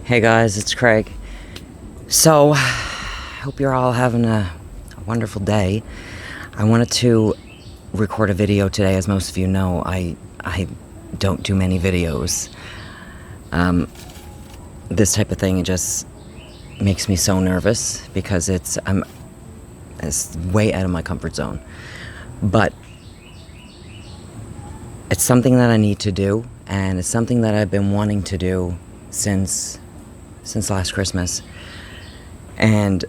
Hey guys, it's Craig. So, hope you're all having a wonderful day. I wanted to record a video today. As most of you know, I don't do many videos. This type of thing just makes me so nervous because it's way out of my comfort zone. But it's something that I need to do, and it's something that I've been wanting to do since last Christmas. And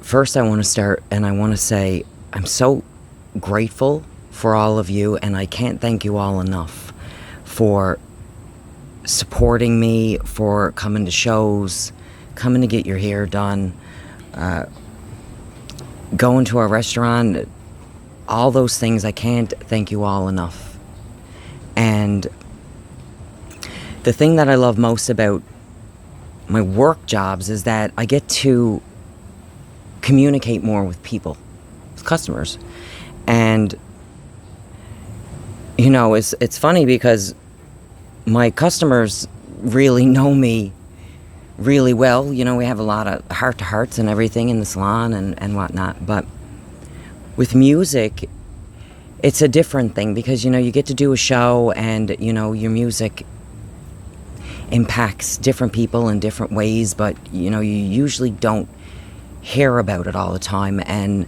first I want to start and I want to say I'm so grateful for all of you, and I can't thank you all enough for supporting me, for coming to shows, coming to get your hair done, going to a restaurant, all those things. I can't thank you all enough. And the thing that I love most about my work jobs is that I get to communicate more with people, with customers. And you know, it's funny because my customers really know me really well. You know, we have a lot of heart-to-hearts and everything in the salon and whatnot. But with music, it's a different thing because, you know, you get to do a show and, you know, your music impacts different people in different ways, but you know, you usually don't hear about it all the time, and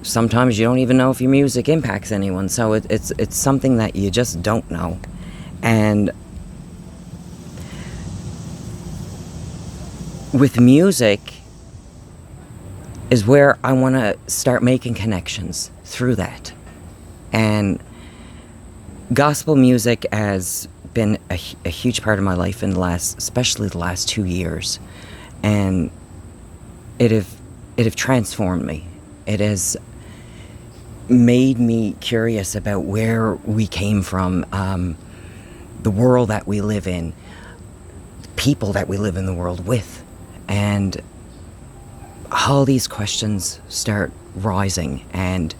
sometimes you don't even know if your music impacts anyone. So it's something that you just don't know. And with music is where I want to start making connections through that. And gospel music has been a huge part of my life in especially the last 2 years, and it have transformed me. It has made me curious about where we came from, the world that we live in, people that we live in the world with, and all these questions start rising, and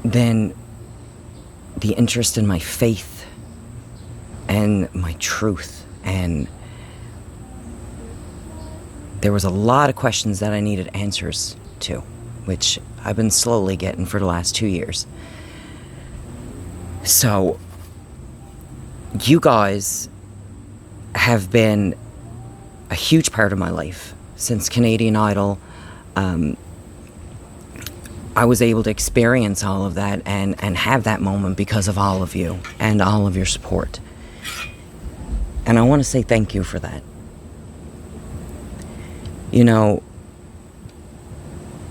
then the interest in my faith and my truth. And there was a lot of questions that I needed answers to, which I've been slowly getting for the last 2 years. So you guys have been a huge part of my life since Canadian Idol. I was able to experience all of that and have that moment because of all of you and all of your support. And I want to say thank you for that. You know,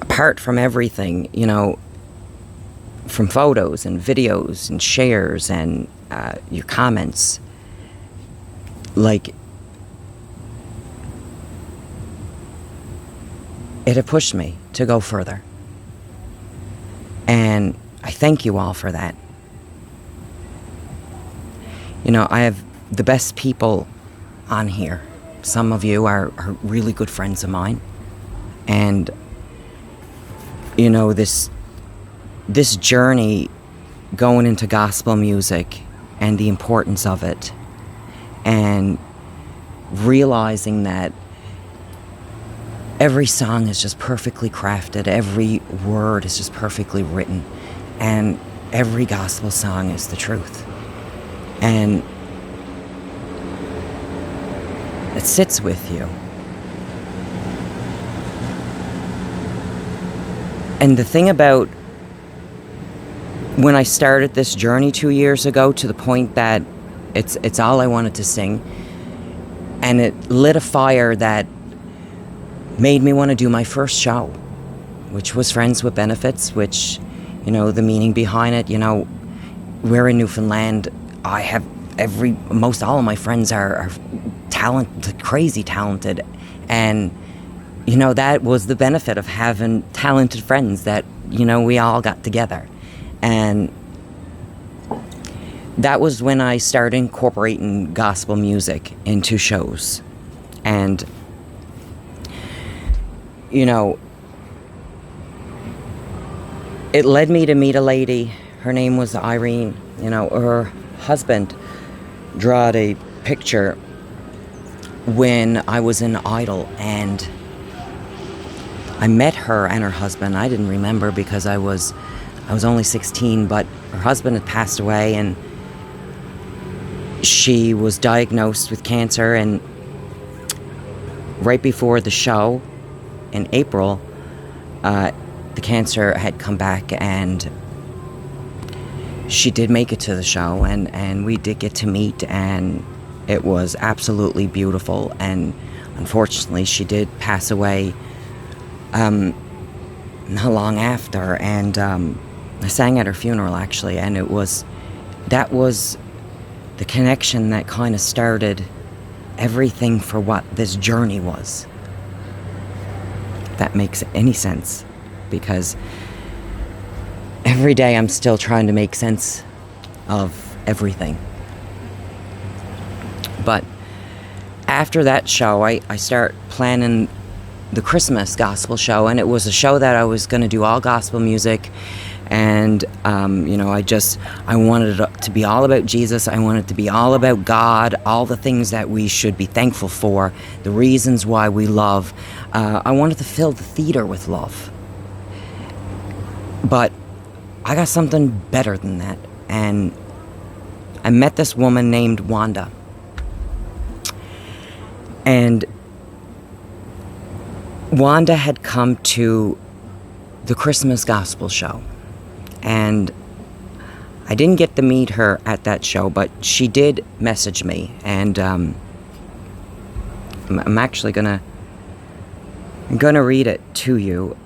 apart from everything, you know, from photos and videos and shares and your comments, like, it had pushed me to go further. And I thank you all for that. You know, I have the best people on here. Some of you are really good friends of mine. And, you know, this journey going into gospel music and the importance of it, and realizing that every song is just perfectly crafted, every word is just perfectly written, and every gospel song is the truth. And it sits with you. And the thing about when I started this journey 2 years ago, to the point that it's all I wanted to sing, and it lit a fire that made me want to do my first show, which was Friends with Benefits, which, you know, the meaning behind it, you know, we're in Newfoundland. I have most all of my friends are talented, crazy talented, and, you know, that was the benefit of having talented friends that, you know, we all got together. And that was when I started incorporating gospel music into shows. And, you know, it led me to meet a lady. Her name was Irene. You know, her husband drawed a picture when I was in Idol, and I met her and her husband. I didn't remember because I was only 16, but her husband had passed away, and she was diagnosed with cancer. And right before the show in April, the cancer had come back, and she did make it to the show, and we did get to meet, and it was absolutely beautiful. And unfortunately, she did pass away not long after, and I sang at her funeral, actually, and that was the connection that kind of started everything for what this journey was. If that makes any sense, because every day I'm still trying to make sense of everything. But after that show, I start planning the Christmas gospel show, and it was a show that I was going to do all gospel music. And I wanted it to be all about Jesus. I wanted it to be all about God, all the things that we should be thankful for, the reasons why we love. I wanted to fill the theater with love. But I got something better than that. And I met this woman named Wanda. And Wanda had come to the Christmas gospel show. And I didn't get to meet her at that show, but she did message me. And I'm actually gonna read it to you.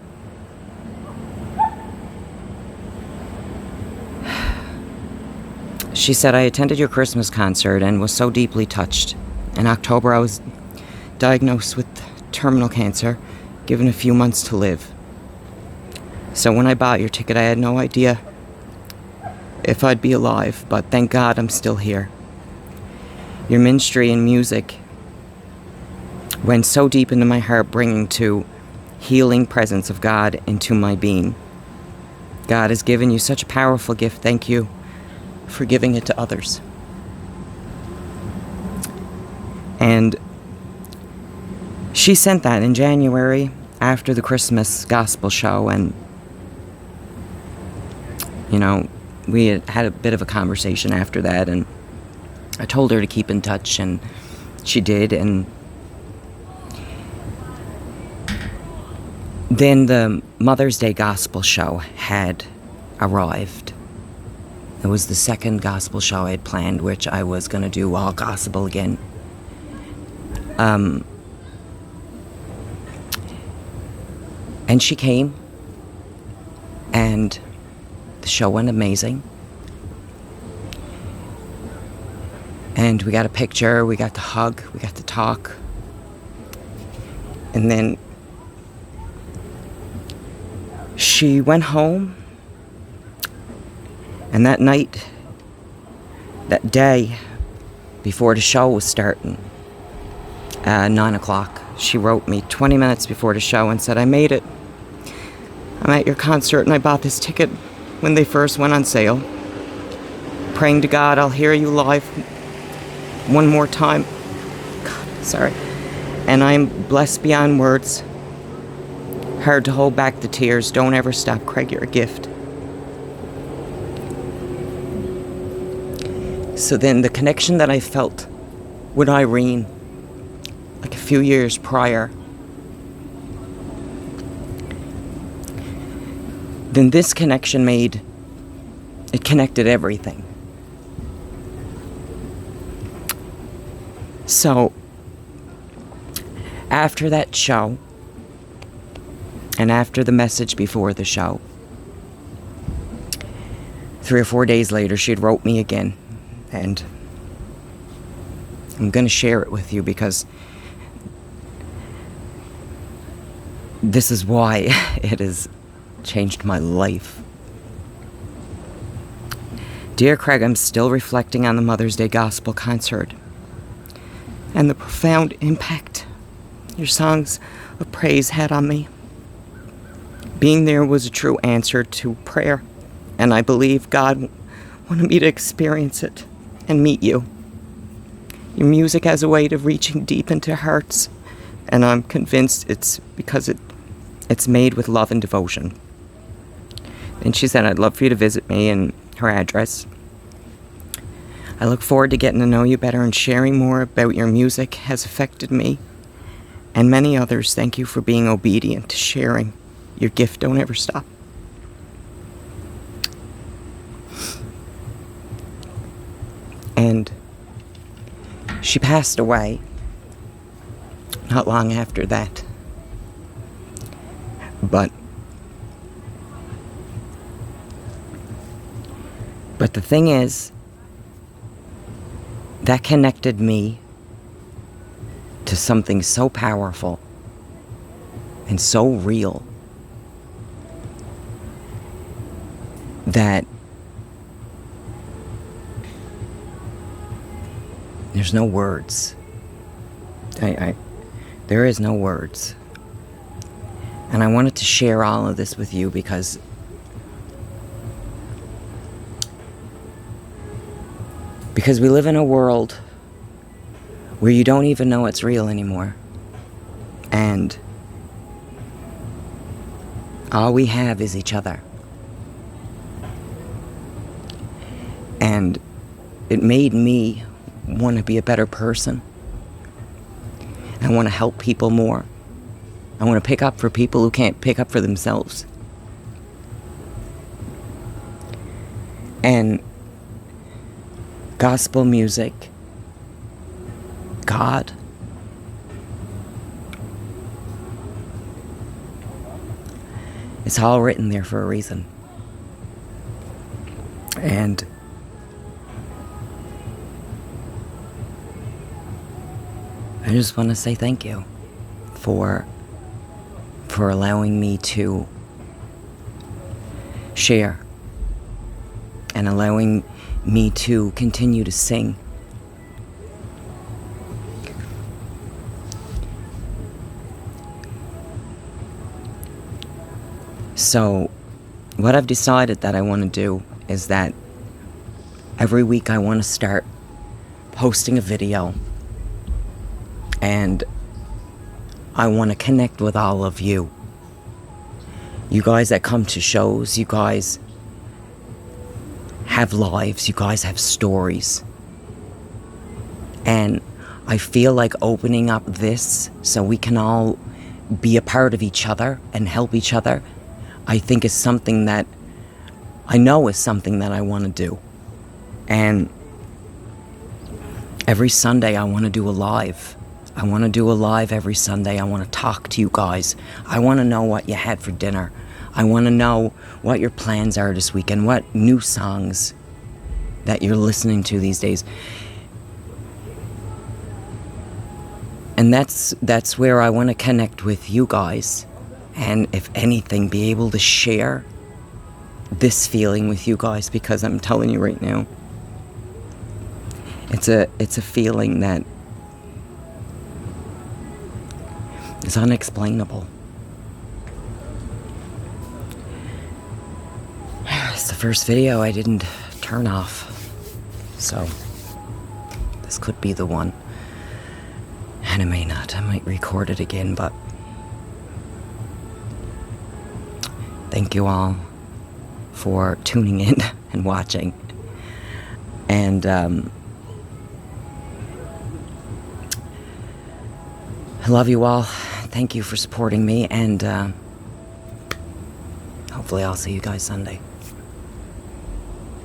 She said, "I attended your Christmas concert and was so deeply touched. In October, I was diagnosed with terminal cancer, given a few months to live. So when I bought your ticket, I had no idea if I'd be alive, but thank God I'm still here. Your ministry and music went so deep into my heart, bringing to healing presence of God into my being. God has given you such a powerful gift. Thank you for giving it to others." And she sent that in January after the Christmas gospel show, and we had a bit of a conversation after that, and I told her to keep in touch, and she did. And then the Mother's Day gospel show had arrived. It was the second gospel show I had planned, which I was going to do all gospel again. And she came, and the show went amazing. And we got a picture, we got to hug, we got to talk. And then she went home, and that night, that day, before the show was starting, 9 o'clock, she wrote me 20 minutes before the show and said, "I made it. I'm at your concert, and I bought this ticket when they first went on sale. Praying to God I'll hear you live one more time. God, sorry. And I'm blessed beyond words. Hard to hold back the tears. Don't ever stop, Craig. You're a gift." So then the connection that I felt with Irene, like a few years prior, then this connection connected everything. So after that show, and after the message before the show, 3 or 4 days later, she had wrote me again. And I'm going to share it with you because this is why it has changed my life. "Dear Craig, I'm still reflecting on the Mother's Day Gospel concert and the profound impact your songs of praise had on me. Being there was a true answer to prayer, and I believe God wanted me to experience it and meet you. Your music has a way of reaching deep into hearts, and I'm convinced it's because it's made with love and devotion. And she said, I'd love for you to visit me, and her address. I look forward to getting to know you better and sharing more about your music has affected me and many others. Thank you for being obedient to sharing. Your gift don't ever stop. And she passed away not long after that. But the thing is, that connected me to something so powerful and so real that there's no words. There is no words. And I wanted to share all of this with you because we live in a world where you don't even know it's real anymore. And all we have is each other. And it made me want to be a better person. I want to help people more. I want to pick up for people who can't pick up for themselves. And gospel music, God, it's all written there for a reason. And I just want to say thank you for allowing me to share and allowing me to continue to sing. So what I've decided that I want to do is that every week I want to start posting a video, and I want to connect with all of you. You guys that come to shows, you guys have lives, you guys have stories. And I feel like opening up this so we can all be a part of each other and help each other, I think is something that I know is something that I want to do. And every Sunday I want to do a live. I want to do a live every Sunday. I want to talk to you guys. I want to know what you had for dinner. I want to know what your plans are this weekend, what new songs that you're listening to these days. And that's where I want to connect with you guys. And if anything, be able to share this feeling with you guys, because I'm telling you right now, it's a feeling that is unexplainable. It's the first video I didn't turn off, so this could be the one. And it may not. I might record it again, but thank you all for tuning in and watching. And I love you all. Thank you for supporting me, and hopefully I'll see you guys Sunday.